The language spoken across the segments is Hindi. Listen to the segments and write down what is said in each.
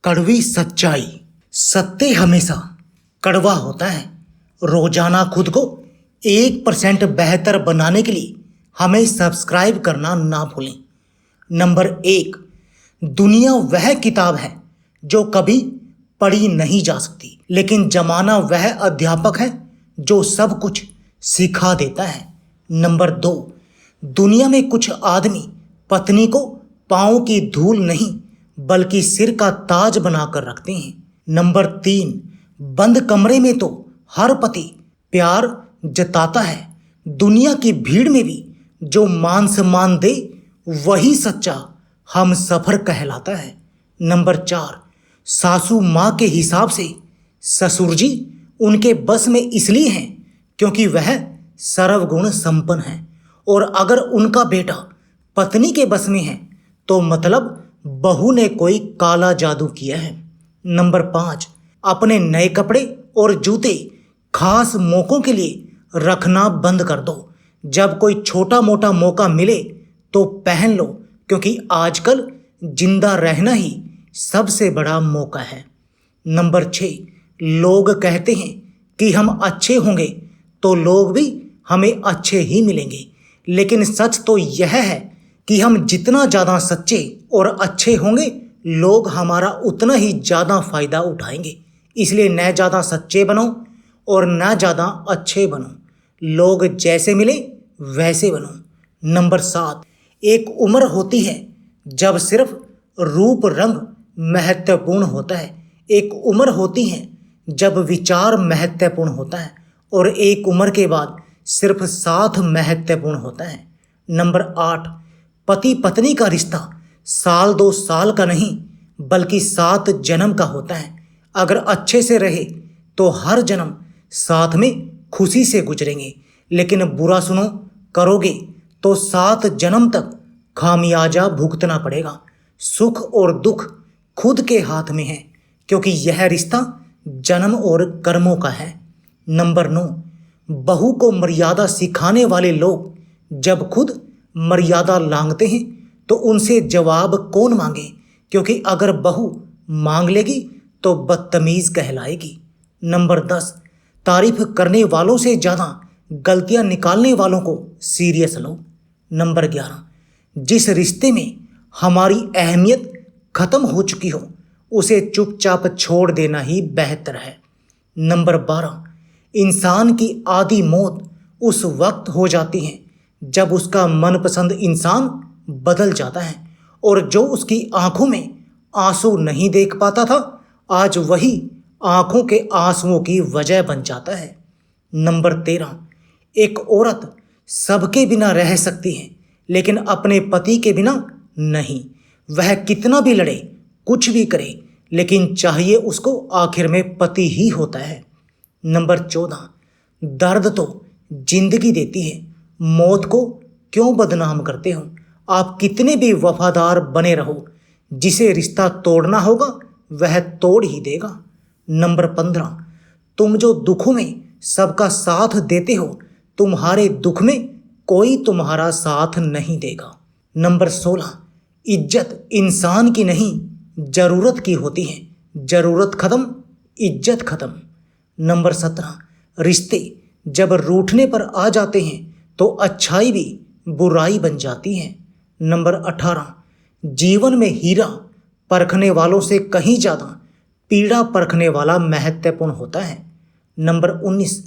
कड़वी सच्चाई। सत्य हमेशा कड़वा होता है। रोजाना खुद को 1% बेहतर बनाने के लिए हमें सब्सक्राइब करना ना भूलें। नंबर 1, दुनिया वह किताब है जो कभी पढ़ी नहीं जा सकती, लेकिन जमाना वह अध्यापक है जो सब कुछ सिखा देता है। नंबर 2, दुनिया में कुछ आदमी पत्नी को पाँव की धूल नहीं बल्कि सिर का ताज बनाकर रखते हैं। नंबर 3, बंद कमरे में तो हर पति प्यार जताता है, दुनिया की भीड़ में भी जो मान सम्मान दे वही सच्चा हम सफर कहलाता है। नंबर 4, सासू माँ के हिसाब से ससुर जी उनके बस में इसलिए हैं क्योंकि वह सर्वगुण संपन्न है, और अगर उनका बेटा पत्नी के बस में है तो मतलब बहू ने कोई काला जादू किया है। नंबर 5, अपने नए कपड़े और जूते खास मौक़ों के लिए रखना बंद कर दो। जब कोई छोटा मोटा मौका मिले तो पहन लो, क्योंकि आजकल जिंदा रहना ही सबसे बड़ा मौका है। नंबर 6, लोग कहते हैं कि हम अच्छे होंगे तो लोग भी हमें अच्छे ही मिलेंगे, लेकिन सच तो यह है कि हम जितना ज़्यादा सच्चे और अच्छे होंगे लोग हमारा उतना ही ज़्यादा फ़ायदा उठाएंगे। इसलिए न ज़्यादा सच्चे बनो और न ज़्यादा अच्छे बनो, लोग जैसे मिले वैसे बनो। नंबर 7, एक उम्र होती है जब सिर्फ रूप रंग महत्वपूर्ण होता है, एक उम्र होती है जब विचार महत्वपूर्ण होता है, और एक उम्र के बाद सिर्फ साथ महत्वपूर्ण होता है। नंबर 8, पति पत्नी का रिश्ता साल 2 साल का नहीं बल्कि 7 जन्म का होता है। अगर अच्छे से रहे तो हर जन्म साथ में खुशी से गुजरेंगे, लेकिन बुरा सुनो करोगे तो 7 जन्म तक खामियाजा भुगतना पड़ेगा। सुख और दुख खुद के हाथ में है, क्योंकि यह रिश्ता जन्म और कर्मों का है। नंबर 9, बहू को मर्यादा सिखाने वाले लोग जब खुद मर्यादा लांघते हैं तो उनसे जवाब कौन मांगे, क्योंकि अगर बहू मांग लेगी तो बदतमीज कहलाएगी। नंबर 10, तारीफ करने वालों से ज़्यादा गलतियां निकालने वालों को सीरियस लो। नंबर 11, जिस रिश्ते में हमारी अहमियत खत्म हो चुकी हो उसे चुपचाप छोड़ देना ही बेहतर है। नंबर 12, इंसान की आधी मौत उस वक्त हो जाती है जब उसका मनपसंद इंसान बदल जाता है, और जो उसकी आंखों में आंसू नहीं देख पाता था आज वही आंखों के आंसुओं की वजह बन जाता है। नंबर 13, एक औरत सबके बिना रह सकती है लेकिन अपने पति के बिना नहीं। वह कितना भी लड़े कुछ भी करे, लेकिन चाहिए उसको आखिर में पति ही होता है। नंबर 14, दर्द तो जिंदगी देती है, मौत को क्यों बदनाम करते हो। आप कितने भी वफादार बने रहो, जिसे रिश्ता तोड़ना होगा वह तोड़ ही देगा। नंबर 15, तुम जो दुखों में सबका साथ देते हो तुम्हारे दुख में कोई तुम्हारा साथ नहीं देगा। नंबर 16, इज्जत इंसान की नहीं ज़रूरत की होती है, ज़रूरत ख़त्म इज्जत ख़त्म। नंबर 17, रिश्ते जब रूठने पर आ जाते हैं तो अच्छाई भी बुराई बन जाती है। नंबर 18, जीवन में हीरा परखने वालों से कहीं ज़्यादा पीड़ा परखने वाला महत्वपूर्ण होता है। नंबर 19,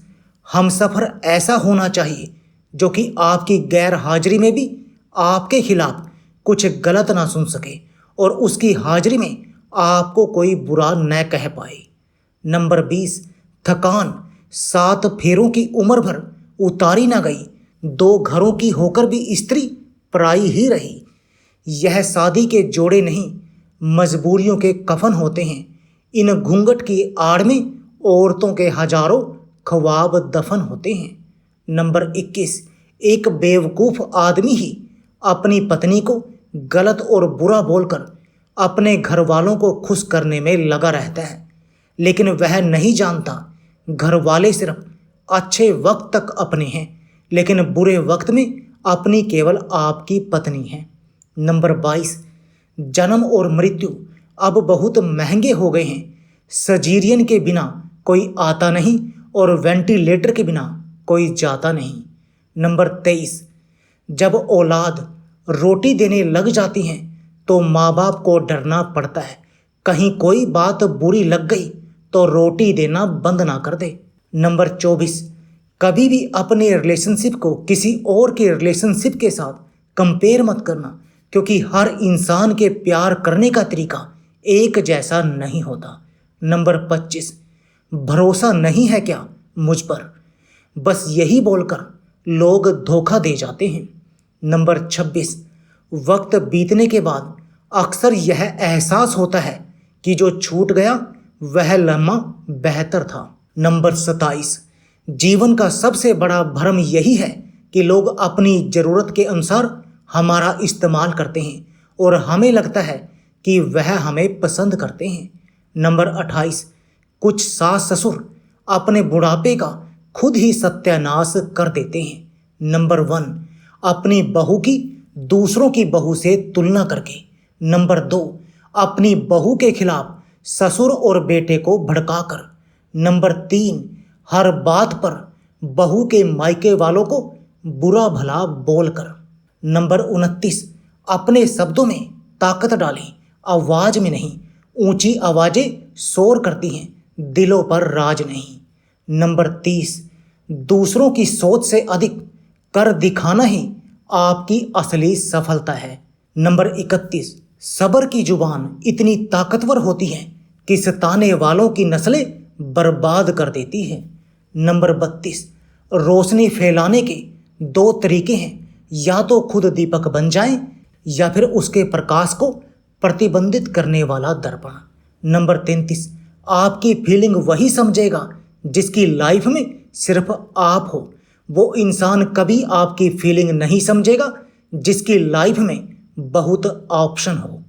हमसफ़र ऐसा होना चाहिए जो कि आपकी गैर हाजिरी में भी आपके खिलाफ कुछ गलत ना सुन सके और उसकी हाजिरी में आपको कोई बुरा न कह पाए। नंबर 20, थकान 7 फेरों की उम्र भर उतारी ना गई, 2 घरों की होकर भी स्त्री पराई ही रही। यह शादी के जोड़े नहीं मजबूरियों के कफन होते हैं। इन घूंघट की आड़ में औरतों के हजारों ख्वाब दफन होते हैं। नंबर 21, एक बेवकूफ़ आदमी ही अपनी पत्नी को गलत और बुरा बोलकर अपने घर वालों को खुश करने में लगा रहता है, लेकिन वह नहीं जानता घर वाले सिर्फ अच्छे वक्त तक अपने हैं, लेकिन बुरे वक्त में अपनी केवल आपकी पत्नी है। नंबर 22, जन्म और मृत्यु अब बहुत महंगे हो गए हैं। सजीरियन के बिना कोई आता नहीं और वेंटिलेटर के बिना कोई जाता नहीं। नंबर 23, जब औलाद रोटी देने लग जाती हैं तो माँ बाप को डरना पड़ता है, कहीं कोई बात बुरी लग गई तो रोटी देना बंद ना कर दे। नंबर 24, कभी भी अपने रिलेशनशिप को किसी और के रिलेशनशिप के साथ कंपेयर मत करना, क्योंकि हर इंसान के प्यार करने का तरीका एक जैसा नहीं होता। नंबर 25, भरोसा नहीं है क्या मुझ पर, बस यही बोलकर लोग धोखा दे जाते हैं। नंबर 26, वक्त बीतने के बाद अक्सर यह एहसास होता है कि जो छूट गया वह लम्हा बेहतर था। नंबर 27, जीवन का सबसे बड़ा भ्रम यही है कि लोग अपनी ज़रूरत के अनुसार हमारा इस्तेमाल करते हैं और हमें लगता है कि वह हमें पसंद करते हैं। नंबर 28, कुछ सास ससुर अपने बुढ़ापे का खुद ही सत्यानाश कर देते हैं। नंबर 1, अपनी बहू की दूसरों की बहू से तुलना करके। नंबर 2, अपनी बहू के खिलाफ ससुर और बेटे को भड़काकर। नंबर 3, हर बात पर बहू के मायके वालों को बुरा भला बोलकर। नंबर 29, अपने शब्दों में ताकत डालें, आवाज में नहीं। ऊंची आवाजें शोर करती हैं, दिलों पर राज नहीं। नंबर 30, दूसरों की सोच से अधिक कर दिखाना ही आपकी असली सफलता है। नंबर 31, सब्र की जुबान इतनी ताकतवर होती है कि सताने वालों की नस्लें बर्बाद कर देती है। नंबर 32, रोशनी फैलाने के 2 तरीके हैं, या तो खुद दीपक बन जाएं या फिर उसके प्रकाश को प्रतिबंधित करने वाला दर्पण। नंबर 33, आपकी फीलिंग वही समझेगा जिसकी लाइफ में सिर्फ आप हो। वो इंसान कभी आपकी फीलिंग नहीं समझेगा जिसकी लाइफ में बहुत ऑप्शन हो।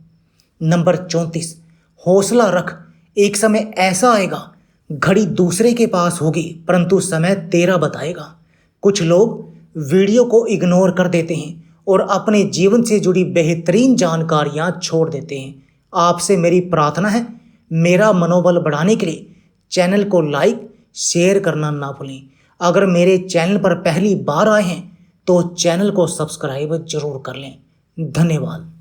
नंबर 34, हौसला रख, एक समय ऐसा आएगा, घड़ी दूसरे के पास होगी परंतु समय तेरा बताएगा। कुछ लोग वीडियो को इग्नोर कर देते हैं और अपने जीवन से जुड़ी बेहतरीन जानकारियां छोड़ देते हैं। आपसे मेरी प्रार्थना है, मेरा मनोबल बढ़ाने के लिए चैनल को लाइक शेयर करना ना भूलें। अगर मेरे चैनल पर पहली बार आए हैं तो चैनल को सब्सक्राइब जरूर कर लें। धन्यवाद।